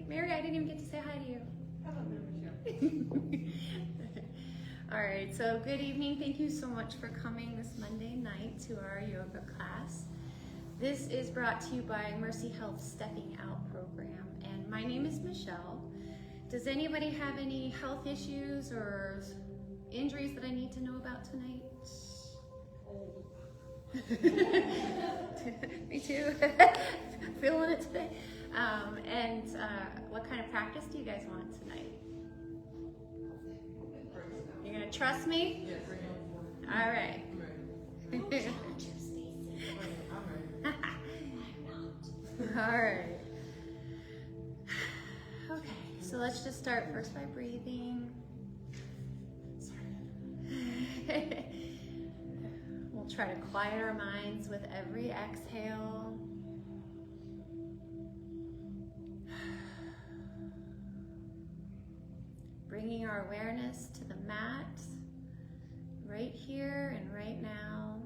Mary, I didn't even get to say hi to you. Hello, Michelle. All right, so good evening. Thank you so much for coming this Monday night to our yoga class. This is brought to you by Mercy Health Stepping Out program, and my name is Michelle. Does anybody have any health issues or injuries that I need to know about tonight? Me too. Feeling it today. What kind of practice do you guys want tonight? You're gonna trust me? Yeah, bring it on. All right. I'm ready. All right. Okay, so let's just start first by breathing. We'll try to quiet our minds with every exhale. Bringing our awareness to the mat, right here and right now.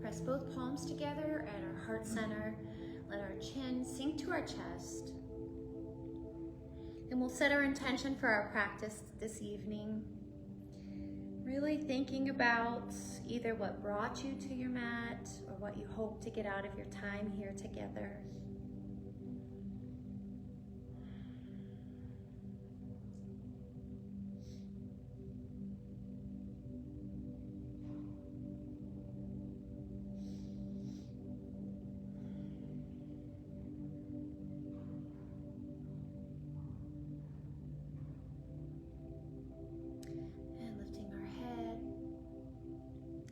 Press both palms together at our heart center. Let our chin sink to our chest. And we'll set our intention for our practice this evening. Really thinking about either what brought you to your mat or what you hope to get out of your time here together.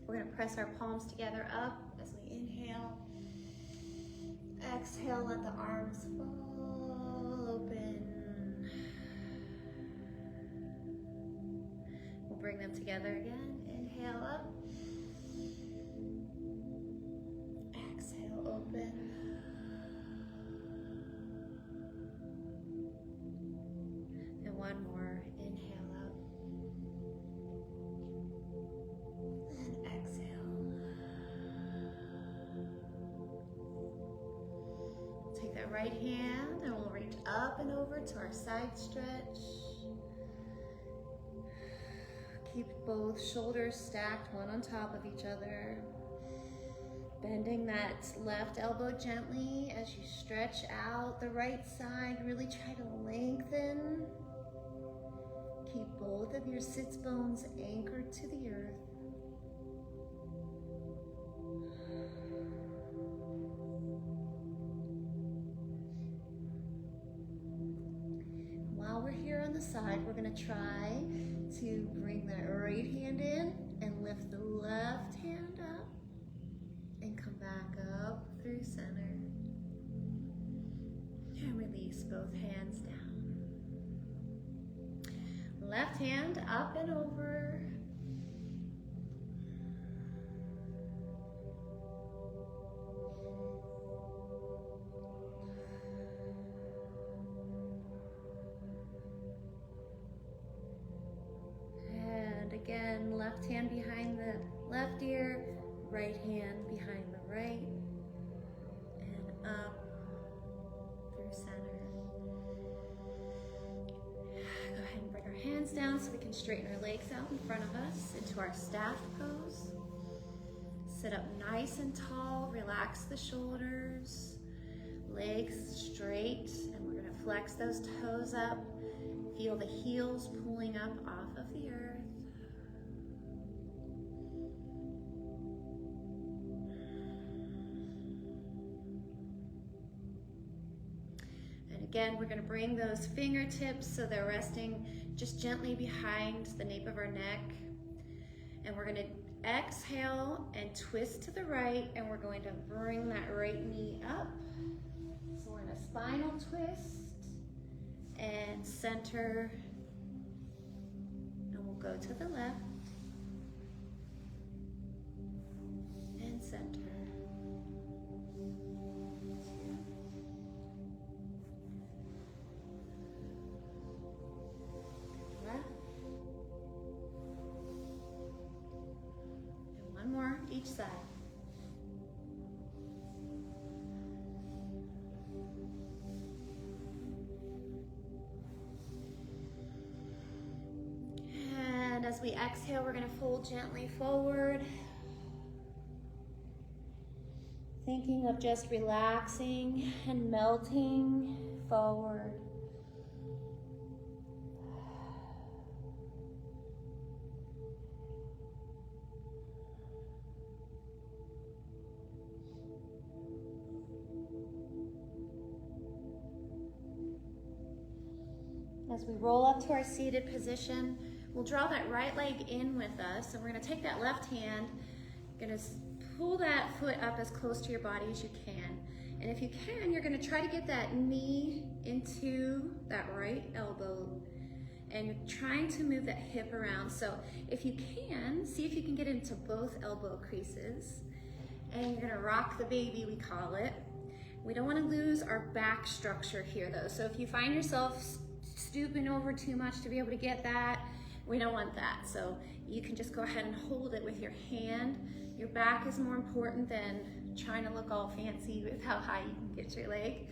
We're going to press our palms together up as we inhale. Exhale, let the arms fall open. We'll bring them together again. Inhale up. Exhale, open. And one more. Inhale up. And exhale. Take that right hand and we'll reach up and over to our side stretch. Keep both shoulders stacked, one on top of each other. Bending that left elbow gently as you stretch out the right side. Really try to lengthen. Keep both of your sits bones anchored to the earth. While we're here on the side, we're going to try to bring that right hand in and lift the left hand up and come back up through center. And release both hands down. Left hand up and over. Again, left hand behind the left ear, right hand behind the right, and up through center. Go ahead and bring our hands down so we can straighten our legs out in front of us into our staff pose. Sit up nice and tall, relax the shoulders, legs straight, and we're going to flex those toes up. Feel the heels pulling up off of the earth. Again, we're going to bring those fingertips so they're resting just gently behind the nape of our neck. And we're going to exhale and twist to the right, and we're going to bring that right knee up. So we're in a spinal twist and center. And we'll go to the left and center. each side. And as we exhale, we're going to fold gently forward. Thinking of just relaxing and melting forward. As we roll up to our seated position, we'll draw that right leg in with us, and we're going to take that left hand, going to pull that foot up as close to your body as you can. And if you can, you're going to try to get that knee into that right elbow, and you're trying to move that hip around. So if you can, see if you can get into both elbow creases, and you're going to rock the baby, we call it. We don't want to lose our back structure here though. So if you find yourself stooping over too much to be able to get that, we don't want that. So you can just go ahead and hold it with your hand. Your back is more important than trying to look all fancy with how high you can get your leg.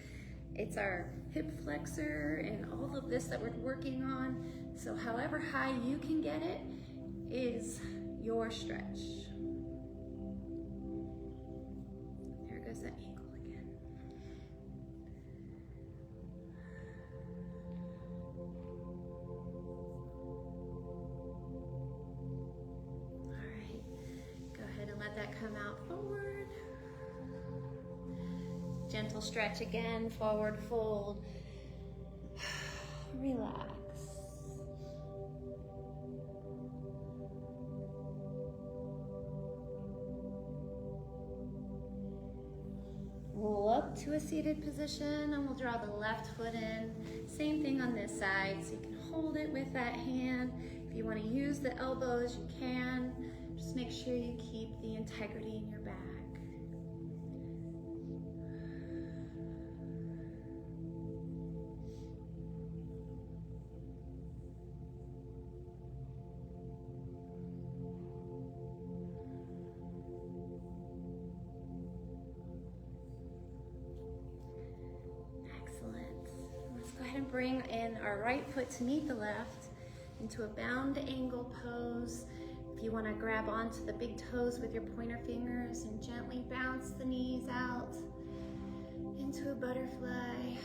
It's our hip flexor and all of this that we're working on. So however high you can get it is your stretch. There goes that ankle again. All right, go ahead and let that come out forward. Gentle stretch again, forward fold. Relax. Roll up to a seated position, and we'll draw the left foot in. Same thing on this side, so you can hold it with that hand. If you want to use the elbows, you can. Just make sure you keep the integrity in your back. Bring in our right foot to meet the left into a bound angle pose. If you want to grab onto the big toes with your pointer fingers and gently bounce the knees out into a butterfly.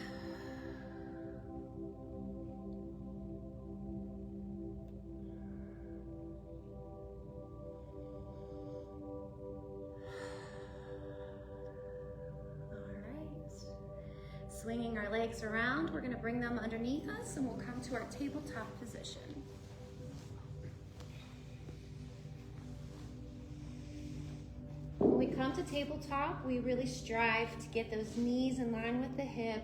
Swinging our legs around, we're going to bring them underneath us, and we'll come to our tabletop position. When we come to tabletop, we really strive to get those knees in line with the hip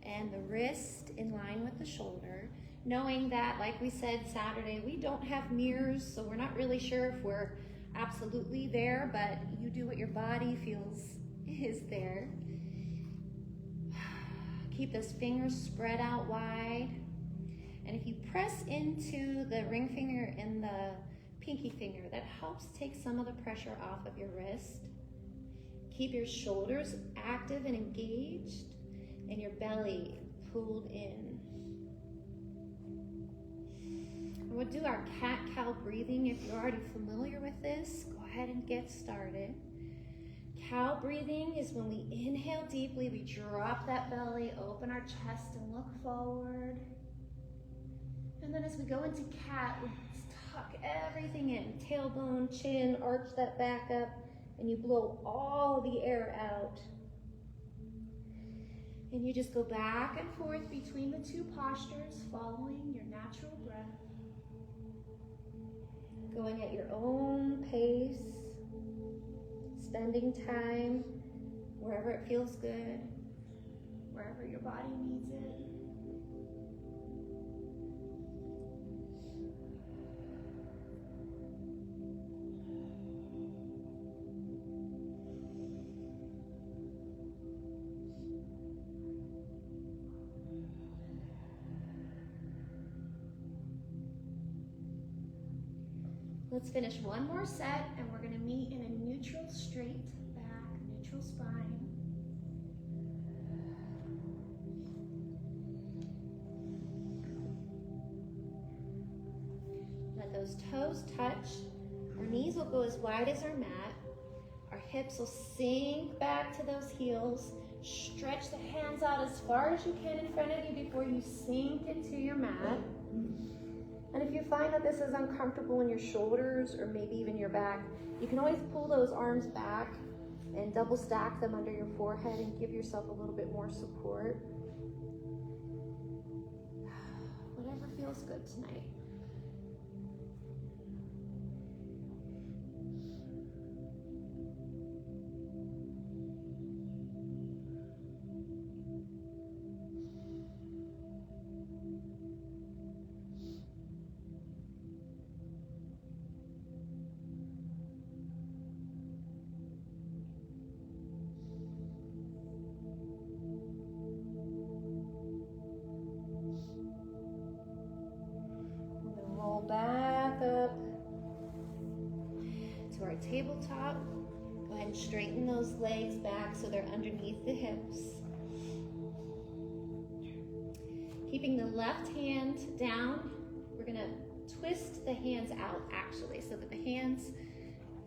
and the wrist in line with the shoulder, knowing that, like we said Saturday, we don't have mirrors, so we're not really sure if we're absolutely there, but you do what your body feels is there. Keep those fingers spread out wide. And if you press into the ring finger and the pinky finger, that helps take some of the pressure off of your wrist. Keep your shoulders active and engaged, and your belly pulled in. We'll do our cat-cow breathing. If you're already familiar with this, go ahead and get started. Cow breathing is when we inhale deeply, we drop that belly, open our chest and look forward. And then as we go into cat, we tuck everything in, tailbone, chin, arch that back up, and you blow all the air out. And you just go back and forth between the two postures, following your natural breath. Going at your own pace. Spending time wherever it feels good, wherever your body needs it. Let's finish one more set, and we're gonna meet in a neutral straight back, neutral spine. Let those toes touch. Our knees will go as wide as our mat. Our hips will sink back to those heels. Stretch the hands out as far as you can in front of you before you sink into your mat. And if you find that this is uncomfortable in your shoulders or maybe even your back, you can always pull those arms back and double stack them under your forehead and give yourself a little bit more support. Whatever feels good tonight. Back up to our tabletop. Go ahead and straighten those legs back so they're underneath the hips. Keeping the left hand down, we're going to twist the hands out actually so that the hands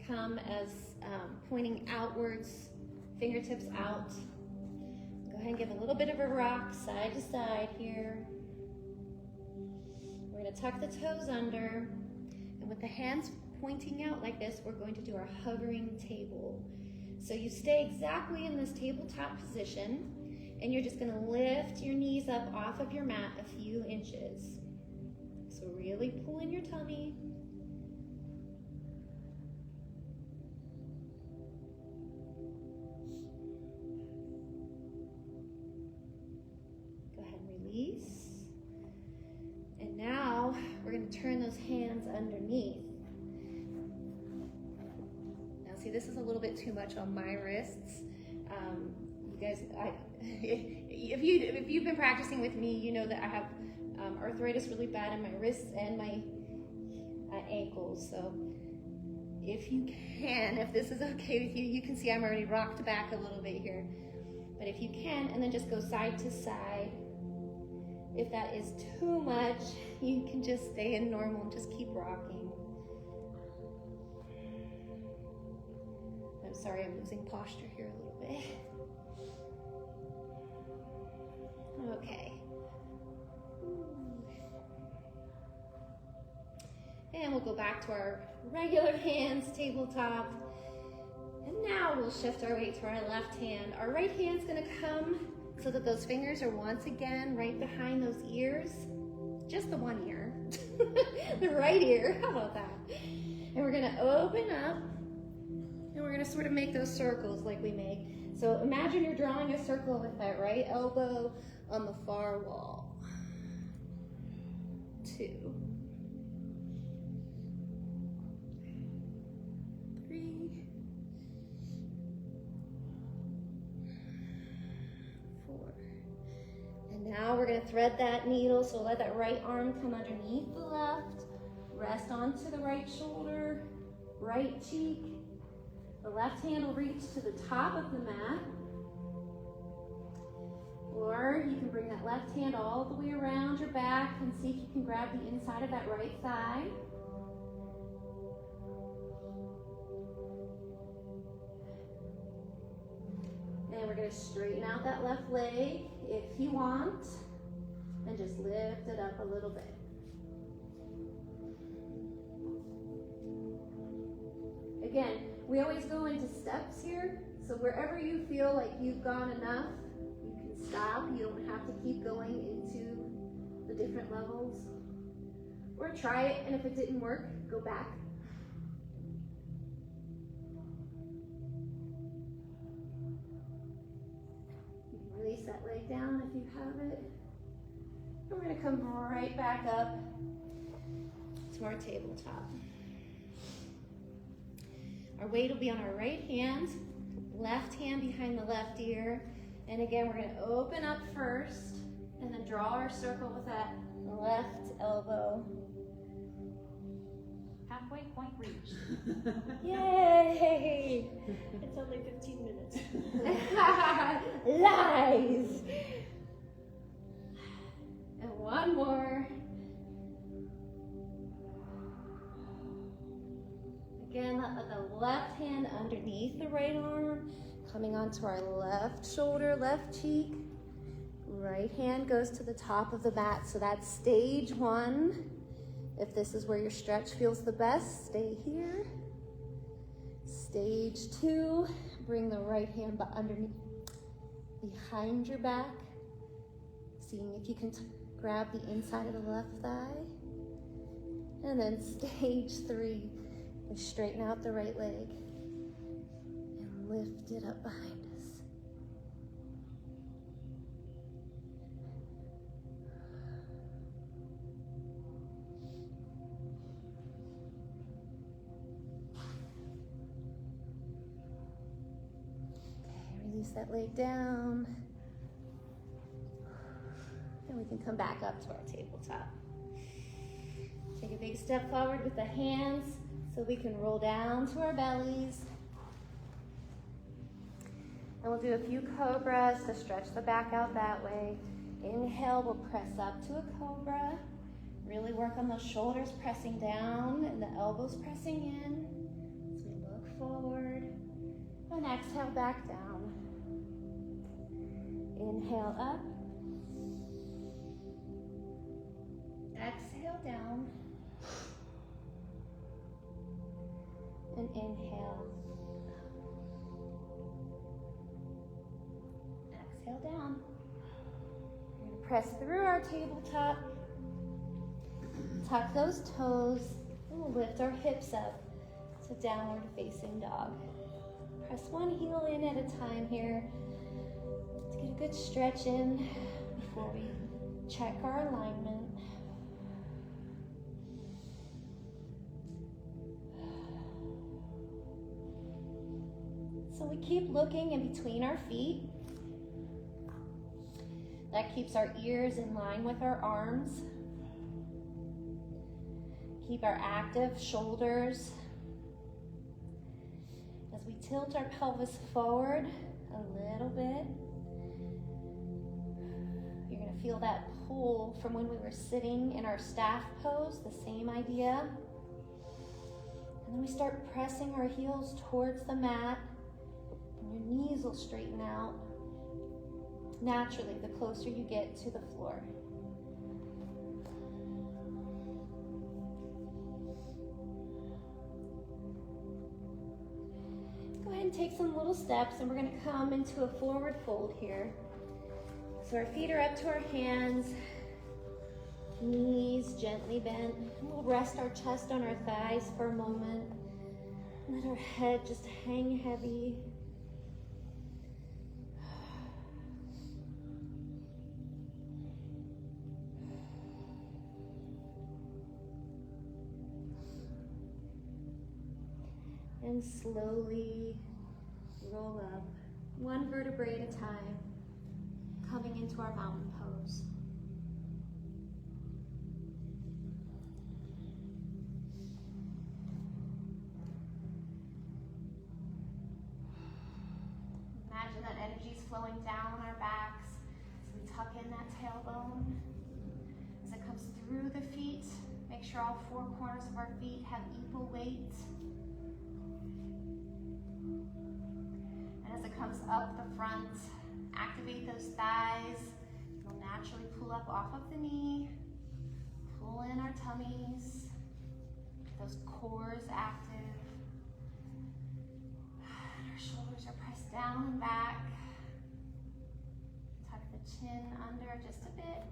come as pointing outwards, fingertips out. Go ahead and give a little bit of a rock side to side here. We're going to tuck the toes under, and with the hands pointing out like this, we're going to do our hovering table. So you stay exactly in this tabletop position, and you're just going to lift your knees up off of your mat a few inches. So really pull in your tummy. Go ahead and release. And now we're going to turn those hands underneath. Now see, this is a little bit too much on my wrists. You guys, if you've been practicing with me, you know that I have arthritis really bad in my wrists and my ankles. So if you can, if this is okay with you, you can see I'm already rocked back a little bit here. But if you can, and then just go side to side. If that is too much, you can just stay in normal and just keep rocking. I'm sorry, I'm losing posture here a little bit. Okay. And we'll go back to our regular hands, tabletop. And now we'll shift our weight to our left hand. Our right hand's gonna come so that those fingers are once again right behind those ears. Just the one ear. The right ear, how about that? And we're gonna open up and we're gonna sort of make those circles like we make. So imagine you're drawing a circle with that right elbow on the far wall. 2. 3. 4. And now we're going to thread that needle, so let that right arm come underneath the left, rest onto the right shoulder, right cheek. The left hand will reach to the top of the mat. Or you can bring that left hand all the way around your back and see if you can grab the inside of that right thigh. And we're going to straighten out that left leg if you want, and just lift it up a little bit. Again, we always go into steps here, so wherever you feel like you've gone enough, you can stop. You don't have to keep going into the different levels. Or try it, and if it didn't work, go back. You can release that leg down if you have it. And we're going to come right back up to our tabletop. Our weight will be on our right hand, left hand behind the left ear. And again, we're going to open up first and then draw our circle with that left elbow. Half halfway point reached. Yay! It's only 15 minutes. Lies! And one more. Again, the left hand underneath the right arm, coming onto our left shoulder, left cheek. Right hand goes to the top of the mat, so that's stage 1. If this is where your stretch feels the best, stay here. Stage 2, bring the right hand underneath, behind your back, seeing if you can grab the inside of the left thigh. And then stage 3, straighten out the right leg and lift it up behind us. Okay, release that leg down. And we can come back up to our tabletop. Take a big step forward with the hands so we can roll down to our bellies. And we'll do a few cobras to stretch the back out that way. Inhale, we'll press up to a cobra. Really work on those shoulders pressing down and the elbows pressing in as we look forward. And exhale back down. Inhale up. Exhale down. And inhale. Exhale down. We're going to press through our tabletop. Tuck those toes. And we'll lift our hips up to downward facing dog. Press one heel in at a time here to get a good stretch in before we check our alignment. So we keep looking in between our feet. That keeps our ears in line with our arms. Keep our active shoulders. As we tilt our pelvis forward a little bit, you're going to feel that pull from when we were sitting in our staff pose, the same idea. And then we start pressing our heels towards the mat. Your knees will straighten out naturally the closer you get to the floor. Go ahead and take some little steps, and we're going to come into a forward fold here. So our feet are up to our hands, knees gently bent. We'll rest our chest on our thighs for a moment. Let our head just hang heavy. And slowly roll up, one vertebrae at a time, coming into our mountain pose. Imagine that energy is flowing down our backs as we tuck in that tailbone. As it comes through the feet, make sure all four corners of our feet have equal weight. As it comes up the front, activate those thighs. We'll naturally pull up off of the knee, pull in our tummies, those cores active. And our shoulders are pressed down and back. Tuck the chin under just a bit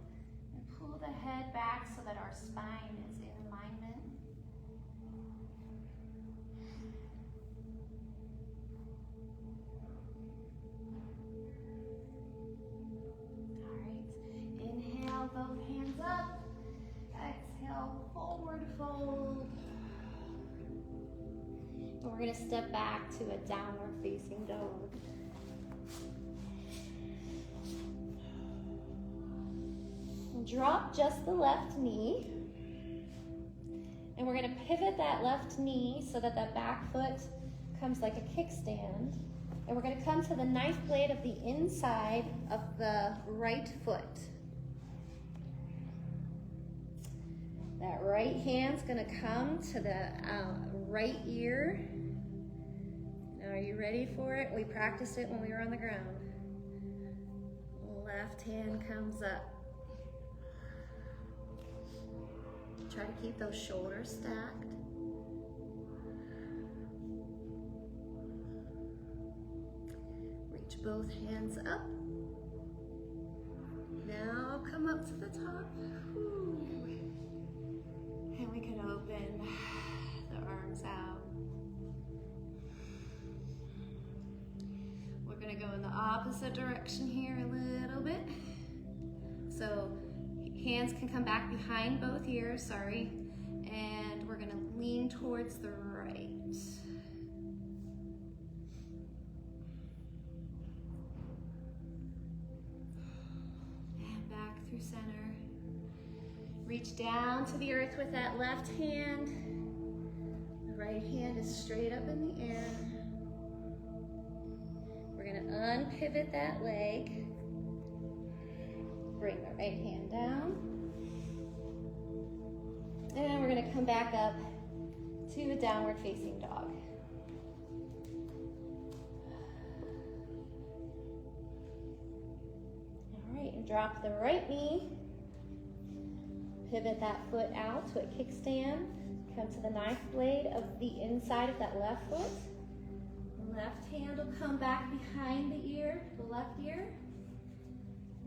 and pull the head back so that our spine is in alignment. Both hands up. Exhale, forward fold. And we're going to step back to a downward facing dog. And drop just the left knee. And we're gonna pivot that left knee so that that back foot comes like a kickstand. And we're gonna come to the knife blade of the inside of the right foot. That right hand's gonna come to the right ear. Now, are you ready for it? We practiced it when we were on the ground. Left hand comes up. Try to keep those shoulders stacked. Reach both hands up. Now come up to the top. Whew. And we can open the arms out. We're gonna go in the opposite direction here a little bit. So hands can come back behind both ears, sorry. And we're gonna lean towards the right. And back through center. Reach down to the earth with that left hand. The right hand is straight up in the air. We're gonna unpivot that leg. Bring the right hand down. And then we're gonna come back up to a downward facing dog. All right, and drop the right knee. Pivot that foot out to a kickstand. Come to the knife blade of the inside of that left foot. Left hand will come back behind the ear, the left ear.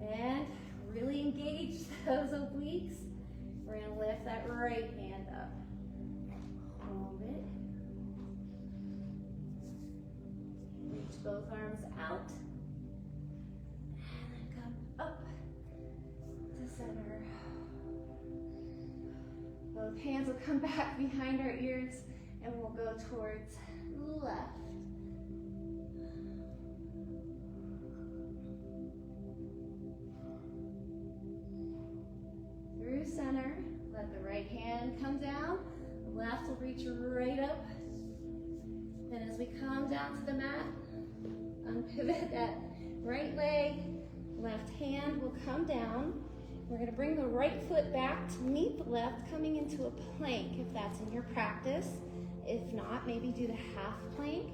And really engage those obliques. We're gonna lift that right hand up. Hold it. Reach both arms out. And then come up to center. Both hands will come back behind our ears and we'll go towards left. Through center, let the right hand come down. The left will reach right up. Then as we come down to the mat, unpivot that right leg. Left hand will come down. We're gonna bring the right foot back to meet the left, coming into a plank if that's in your practice. If not, maybe do the half plank.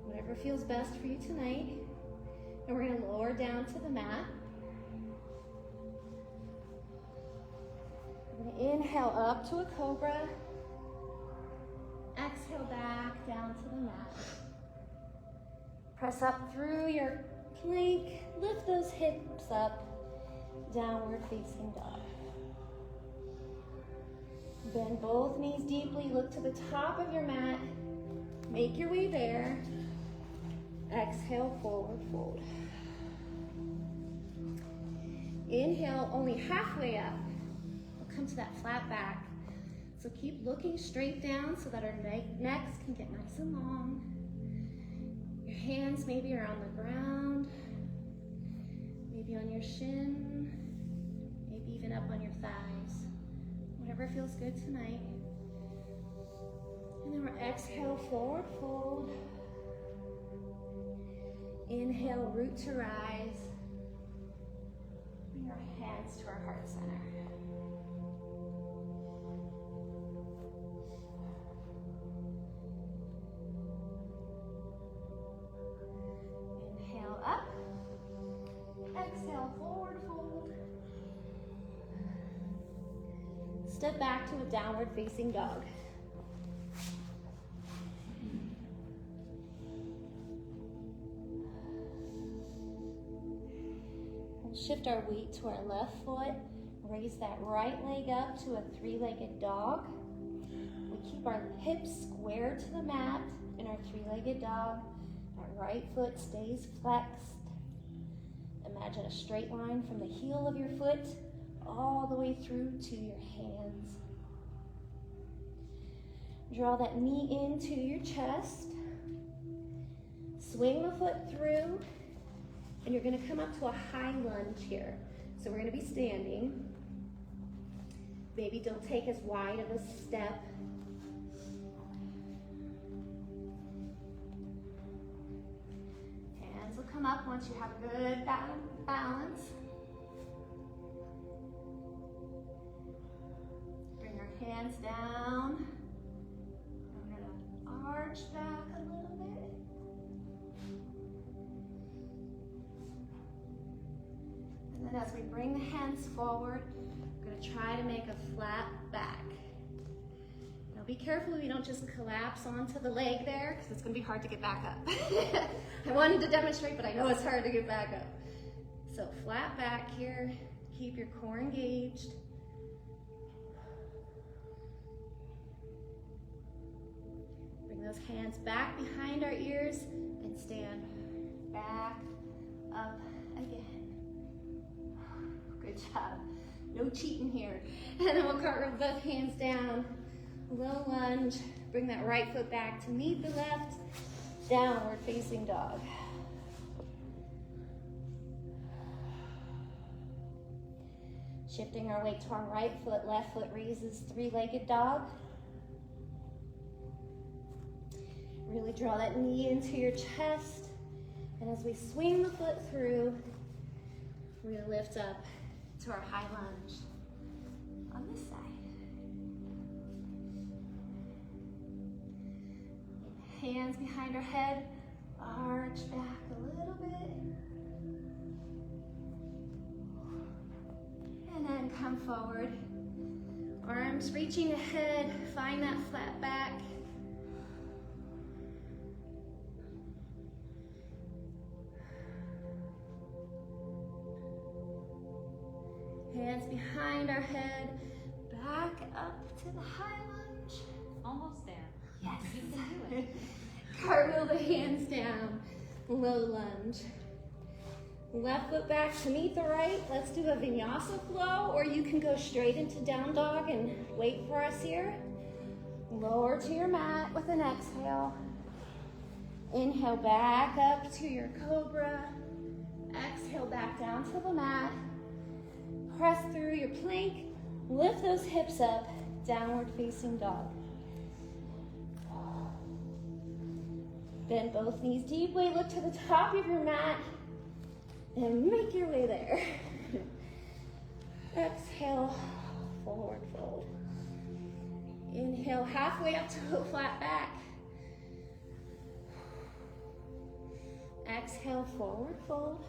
Whatever feels best for you tonight. And we're gonna lower down to the mat. We're gonna inhale up to a cobra. Exhale back down to the mat. Press up through your plank. Lift those hips up. Downward facing dog. Bend both knees deeply. Look to the top of your mat. Make your way there. Exhale, forward fold. Inhale, only halfway up. We'll come to that flat back. So keep looking straight down so that our necks can get nice and long. Your hands maybe are on the ground, maybe on your shin, maybe even up on your thighs. Whatever feels good tonight. And then we'll exhale, forward fold. Inhale, root to rise. Bring our hands to our heart center. Inhale up. Exhale, forward fold. Step back to a downward facing dog. Shift our weight to our left foot. Raise that right leg up to a three-legged dog. We keep our hips square to the mat in our three-legged dog. Our right foot stays flexed. Imagine a straight line from the heel of your foot all the way through to your hands. Draw that knee into your chest. Swing the foot through. And you're gonna come up to a high lunge here. So we're gonna be standing. Maybe don't take as wide of a step. Hands will come up once you have good balance. Bring your hands down. We're gonna arch back a little bit. And then as we bring the hands forward, we're going to try to make a flat back. Now be careful we don't just collapse onto the leg there, because it's going to be hard to get back up. I wanted to demonstrate, but I know it's hard to get back up. So flat back here, keep your core engaged. Bring those hands back behind our ears and stand back up again. Good job. No cheating here. And then we'll cartwheel both hands down. Low lunge. Bring that right foot back to meet the left. Downward facing dog. Shifting our weight to our right foot. Left foot raises three-legged dog. Really draw that knee into your chest. And as we swing the foot through, we're gonna lift up to our high lunge on this side. Hands behind our head, arch back a little bit. And then come forward. Arms reaching ahead, find that flat back. Hands behind our head, back up to the high lunge. Almost there. Yes. You can do it. Cartwheel the hands down, low lunge. Left foot back to meet the right. Let's do a vinyasa flow, or you can go straight into down dog and wait for us here. Lower to your mat with an exhale. Inhale back up to your cobra. Exhale back down to the mat. Press through your plank. Lift those hips up, downward facing dog. Bend both knees deeply, look to the top of your mat, and make your way there. Exhale, forward fold. Inhale, halfway up to a flat back. Exhale, forward fold.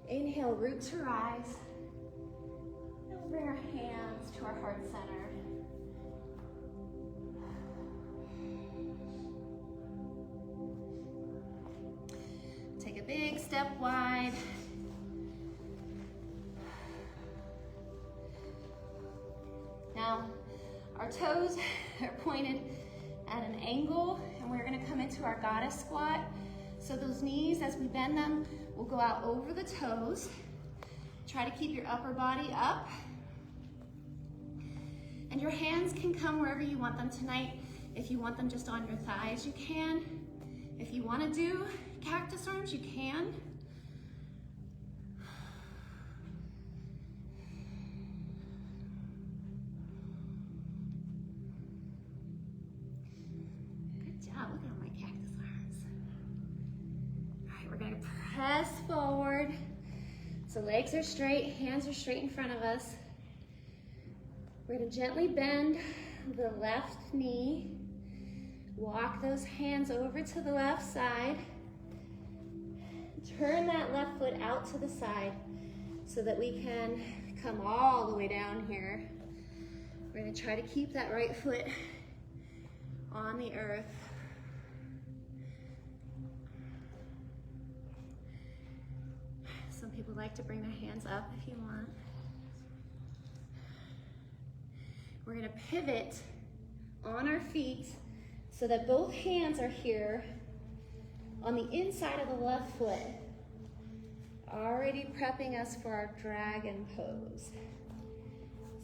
Inhale, root to rise. And we'll bring our hands to our heart center. Take a big step wide. Now, our toes are pointed at an angle, and we're gonna come into our goddess squat. So those knees, as we bend them, will go out over the toes. Try to keep your upper body up. And your hands can come wherever you want them tonight. If you want them just on your thighs, you can. If you wanna do cactus arms, you can. Good job, look at all my cactus arms. All right, we're gonna press forward. So legs are straight, hands are straight in front of us. We're gonna gently bend the left knee. Walk those hands over to the left side. Turn that left foot out to the side so that we can come all the way down here. We're gonna try to keep that right foot on the earth. Some people like to bring their hands up if you want. We're gonna pivot on our feet so that both hands are here on the inside of the left foot, already prepping us for our dragon pose.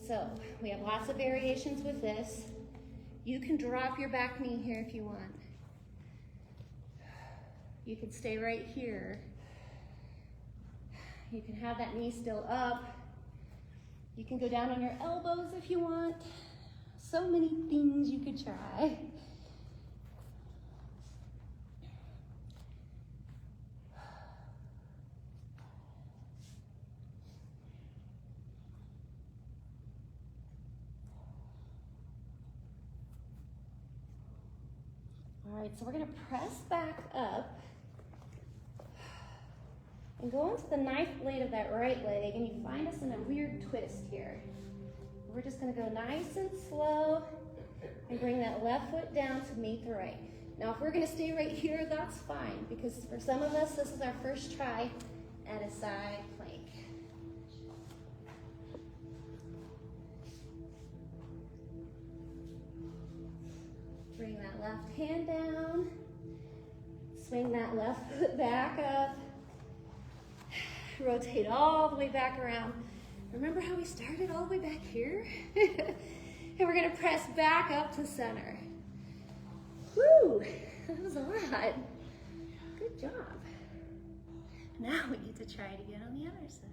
So we have lots of variations with this. You can drop your back knee here if you want. You can stay right here. You can have that knee still up. You can go down on your elbows if you want. So many things you could try. All right, so we're gonna press back up and go onto the knife blade of that right leg, and you find us in a weird twist here. We're just gonna go nice and slow and bring that left foot down to meet the right. Now, if we're gonna stay right here, that's fine, because for some of us, this is our first try at a side plank. Bring that left hand down, swing that left foot back up, rotate all the way back around. Remember how we started all the way back here? And we're gonna press back up to center. Woo, that was a lot. Good job. Now we get to try it again on the other side.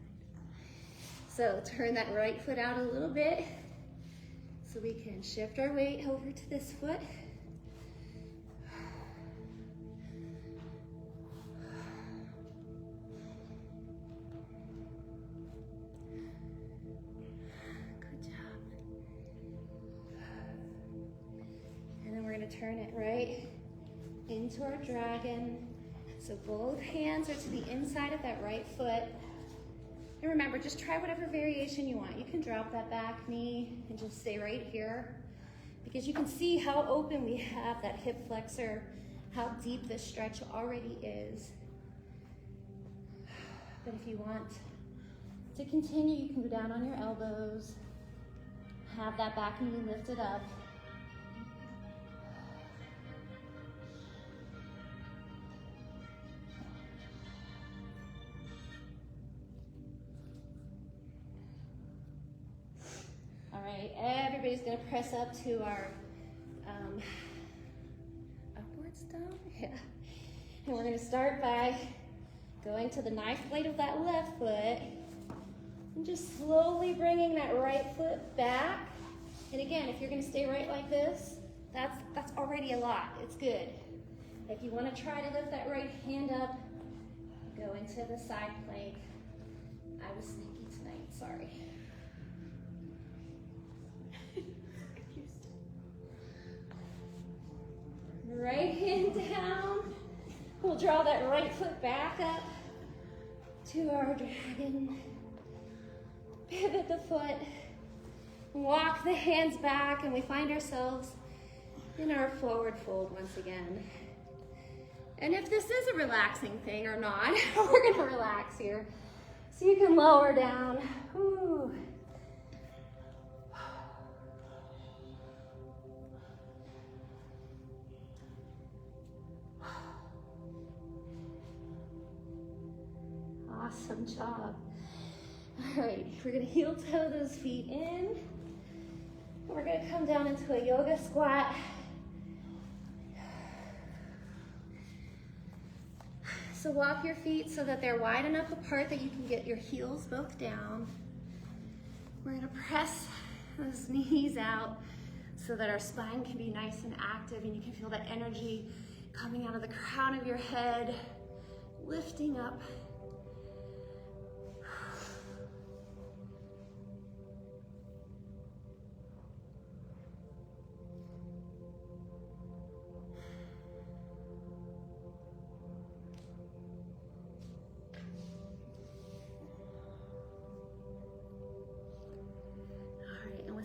So turn that right foot out a little bit so we can shift our weight over to this foot. Turn it right into our dragon. So both hands are to the inside of that right foot. And remember, just try whatever variation you want. You can drop that back knee and just stay right here, because you can see how open we have that hip flexor, how deep this stretch already is. But if you want to continue, you can go down on your elbows, have that back knee lifted up. Everybody's gonna press up to our upward stomp, yeah. And we're gonna start by going to the knife blade of that left foot and just slowly bringing that right foot back. And again, if you're gonna stay right like this, that's already a lot, it's good. If you wanna try to lift that right hand up, go into the side plank. I was sneaky tonight, sorry. Right hand down. We'll draw that right foot back up to our dragon. Pivot the foot. Walk the hands back, and we find ourselves in our forward fold once again. And if this is a relaxing thing or not, we're gonna relax here. So you can lower down. Ooh. Awesome job. All right, we're gonna heel toe those feet in. We're gonna come down into a yoga squat. So walk your feet so that they're wide enough apart that you can get your heels both down. We're gonna press those knees out so that our spine can be nice and active, and you can feel that energy coming out of the crown of your head, lifting up.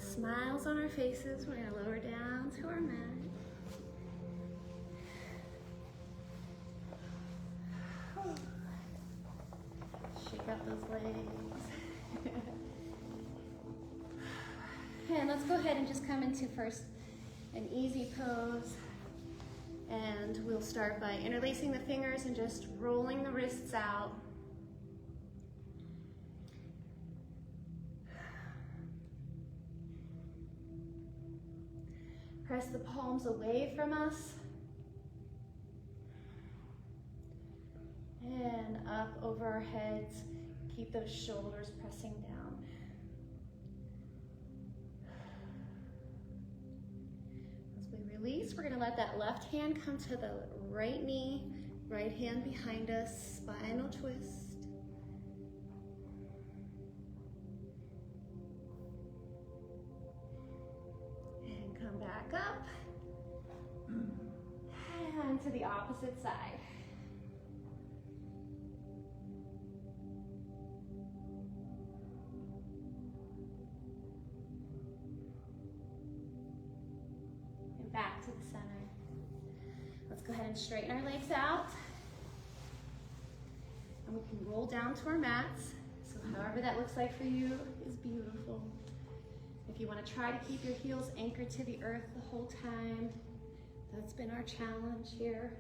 Smiles on our faces, we're gonna lower down to our mat. Shake out those legs. And let's go ahead and just come into first an easy pose. And we'll start by interlacing the fingers and just rolling the wrists out. Press the palms away from us. And up over our heads. Keep those shoulders pressing down. release, we're gonna let that left hand come to the right knee, right hand behind us, spinal twist. And come back up. And to the opposite side. And back to the center. Let's go ahead and straighten our legs out. And we can roll down to our mats. So however that looks like for you is beautiful. If you want to try to keep your heels anchored to the earth the whole time, that's been our challenge here.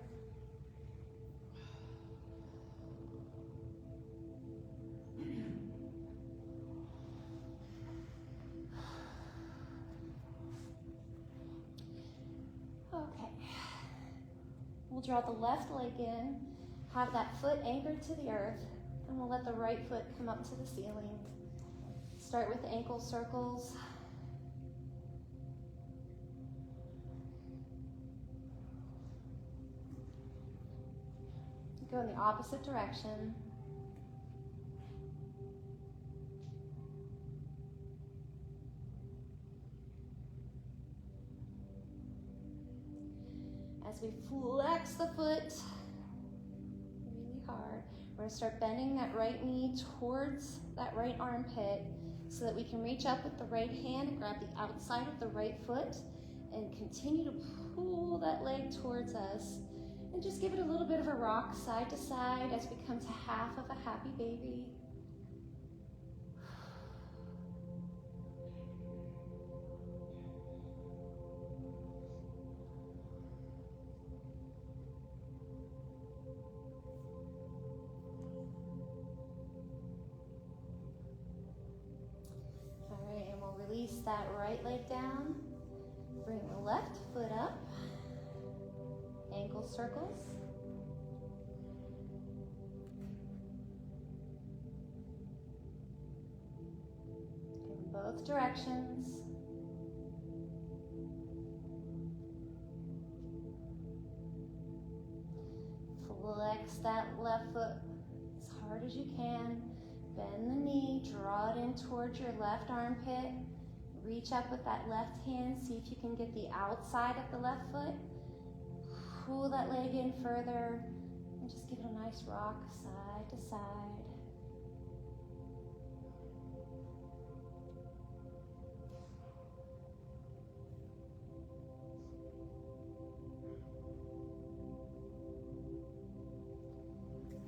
Okay. We'll draw the left leg in, have that foot anchored to the earth, and we'll let the right foot come up to the ceiling. Start with ankle circles. Go in the opposite direction. As we flex the foot really hard, we're going to start bending that right knee towards that right armpit so that we can reach up with the right hand and grab the outside of the right foot and continue to pull that leg towards us. And just give it a little bit of a rock side to side as we come to half of a happy baby. All right, and we'll release that right leg down. Bring the left foot up. Ankle circles. In both directions. Flex that left foot as hard as you can. Bend the knee, draw it in towards your left armpit. Reach up with that left hand. See if you can get the outside of the left foot. Pull that leg in further and just give it a nice rock side to side.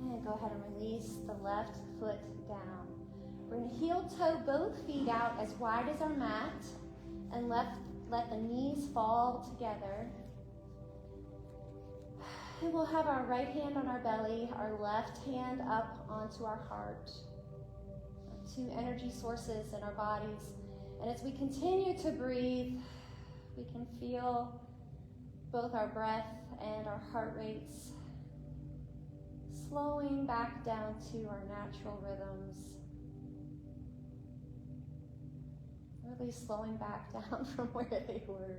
And go ahead and release the left foot down. We're going to heel toe both feet out as wide as our mat and let the knees fall together. And we'll have our right hand on our belly, our left hand up onto our heart. Our two energy sources in our bodies. And as we continue to breathe, we can feel both our breath and our heart rates slowing back down to our natural rhythms. Really slowing back down from where they were.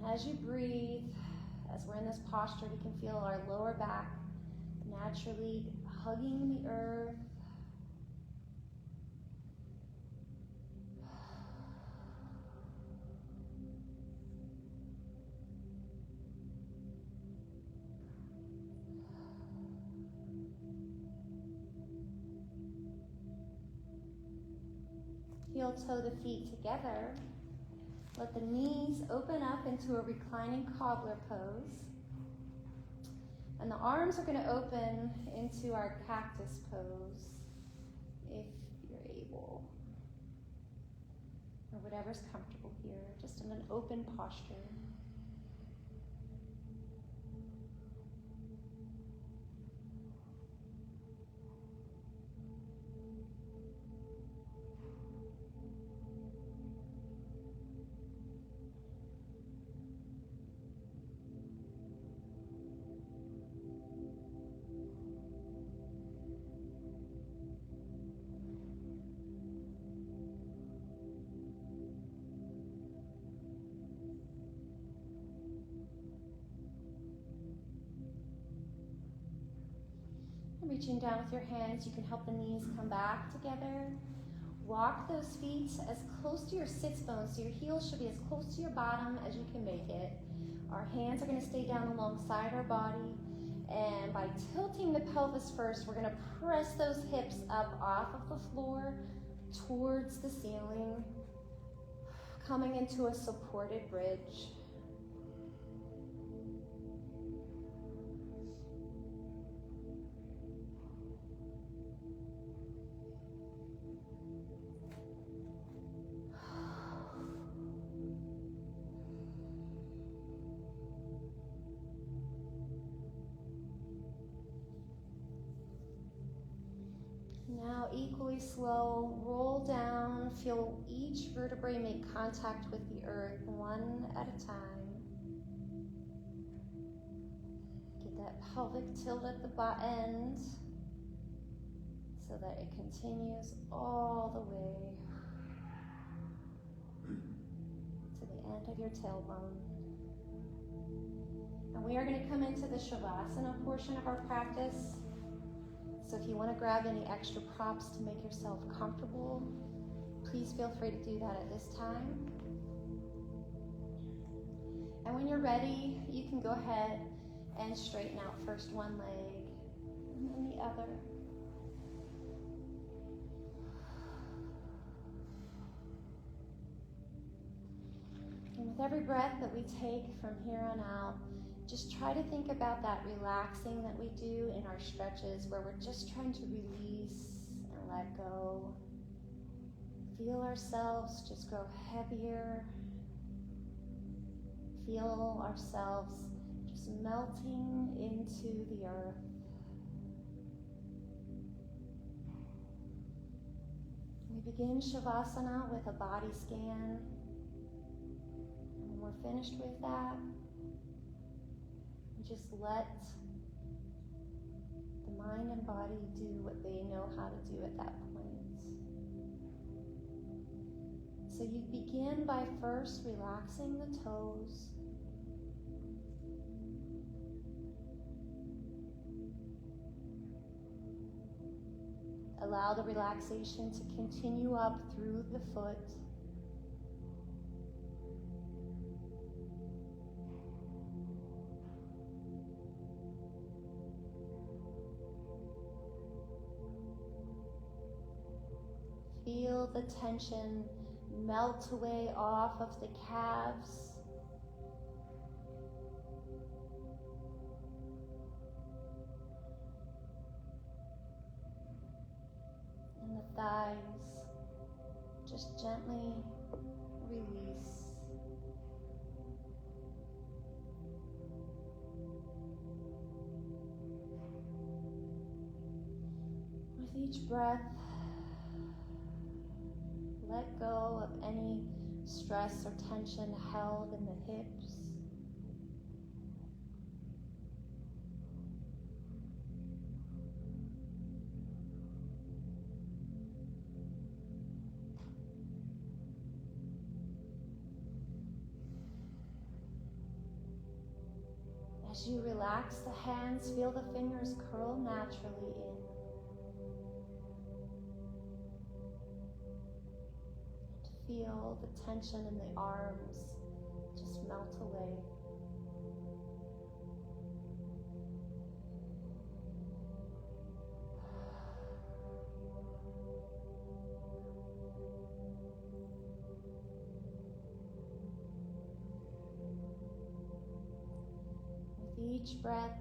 As you breathe, as we're in this posture, we can feel our lower back naturally hugging the earth. Heel toe the feet together. Let the knees open up into a reclining cobbler pose. And the arms are going to open into our cactus pose, if you're able. Or whatever's comfortable here, just in an open posture. Reaching down with your hands, you can help the knees come back together. Walk those feet as close to your sits bones, so your heels should be as close to your bottom as you can make it. Our hands are going to stay down alongside our body. And by tilting the pelvis first, we're going to press those hips up off of the floor towards the ceiling, coming into a supported bridge. Now, equally slow, roll down, feel each vertebrae make contact with the earth one at a time. Get that pelvic tilt at the end so that it continues all the way to the end of your tailbone. And we are going to come into the Shavasana portion of our practice. So if you want to grab any extra props to make yourself comfortable, please feel free to do that at this time. And when you're ready, you can go ahead and straighten out first one leg and then the other. And with every breath that we take from here on out, just try to think about that relaxing that we do in our stretches, where we're just trying to release and let go. Feel ourselves just grow heavier. Feel ourselves just melting into the earth. We begin Shavasana with a body scan. And when we're finished with that, just let the mind and body do what they know how to do at that point. So you begin by first relaxing the toes. Allow the relaxation to continue up through the foot. Feel the tension melt away off of the calves. And the thighs. Just gently release. With each breath, let go of any stress or tension held in the hips. As you relax the hands, feel the fingers curl naturally in. Feel the tension in the arms just melt away. With each breath,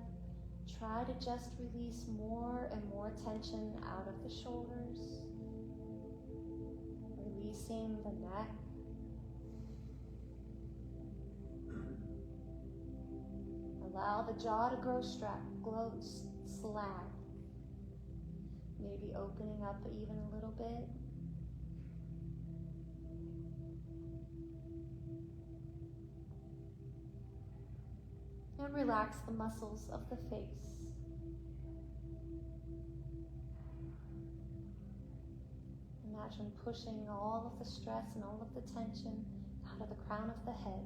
try to just release more and more tension out of the shoulders. Releasing the neck. Allow the jaw to grow slack. Maybe opening up even a little bit. And relax the muscles of the face. Imagine pushing all of the stress and all of the tension out of the crown of the head.